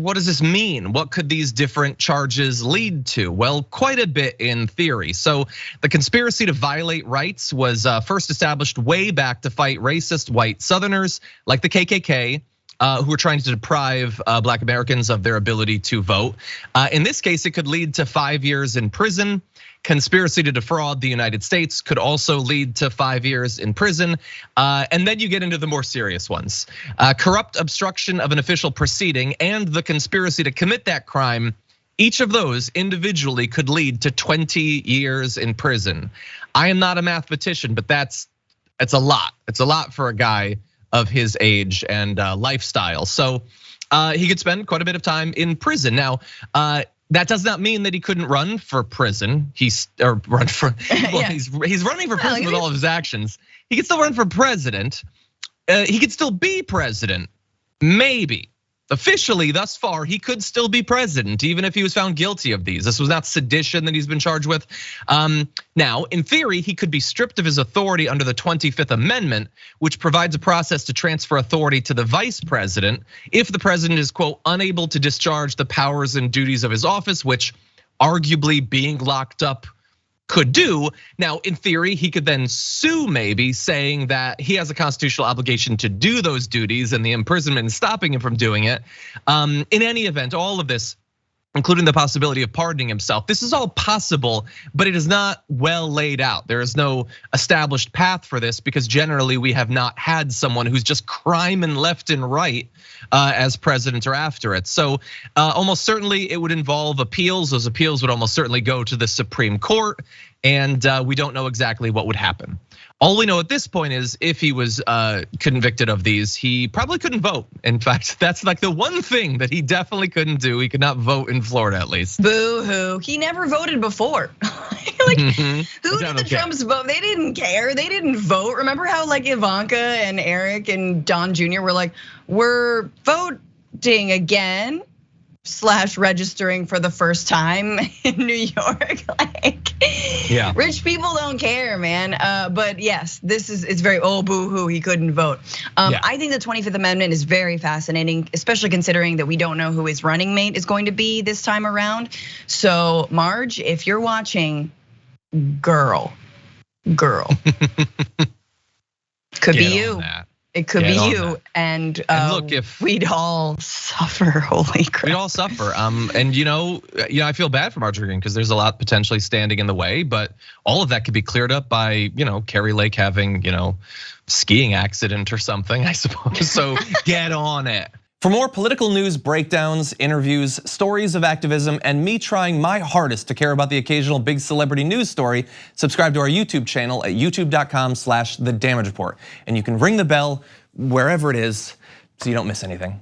What does this mean? What could these different charges lead to? Well, quite a bit in theory. So the conspiracy to violate rights was first established way back to fight racist white Southerners like the KKK, who were trying to deprive Black Americans of their ability to vote. In this case, it could lead to 5 years in prison. Conspiracy to defraud the United States could also lead to 5 years in prison. And then you get into the more serious ones. Corrupt obstruction of an official proceeding and the conspiracy to commit that crime, each of those individually could lead to 20 years in prison. I am not a mathematician, but it's a lot. It's a lot for a guy of his age and lifestyle. So he could spend quite a bit of time in prison. Now, that does not mean that he couldn't run for prison. He's running for prison with all of his actions. He could still run for president. He could still be president, maybe. Officially, thus far, he could still be president, even if he was found guilty of these. This was not sedition that he's been charged with. Now, in theory, he could be stripped of his authority under the 25th Amendment, which provides a process to transfer authority to the vice president if the president is, quote, unable to discharge the powers and duties of his office, which arguably being locked up could do. Now, in theory, he could then sue maybe saying that he has a constitutional obligation to do those duties and the imprisonment is stopping him from doing it. In any event, all of this, including the possibility of pardoning himself, this is all possible, but it is not well laid out. There is no established path for this because generally we have not had someone who's just criming left and right as president or after it. So almost certainly it would involve appeals. Those appeals would almost certainly go to the Supreme Court, and we don't know exactly what would happen. All we know at this point is if he was convicted of these, he probably couldn't vote. In fact, that's like the one thing that he definitely couldn't do. He could not vote in Florida, at least. Boo hoo, he never voted before. Like, who did the Trumps vote? They didn't care, they didn't vote. Remember how like Ivanka and Eric and Don Jr. were like, we're voting again / registering for the first time in New York. Like, yeah, rich people don't care, man. But yes, it's very boo-hoo, he couldn't vote. I think the 25th Amendment is very fascinating, especially considering that we don't know who his running mate is going to be this time around. So Marge, if you're watching, girl, could be you. It could be you, and look, if we'd all suffer, holy crap. We'd all suffer, and I feel bad for Marjorie because there's a lot potentially standing in the way, but all of that could be cleared up by, Carrie Lake having, skiing accident or something, I suppose. So get on it. For more political news breakdowns, interviews, stories of activism, and me trying my hardest to care about the occasional big celebrity news story, subscribe to our YouTube channel at youtube.com/The Damage Report. And you can ring the bell wherever it is so you don't miss anything.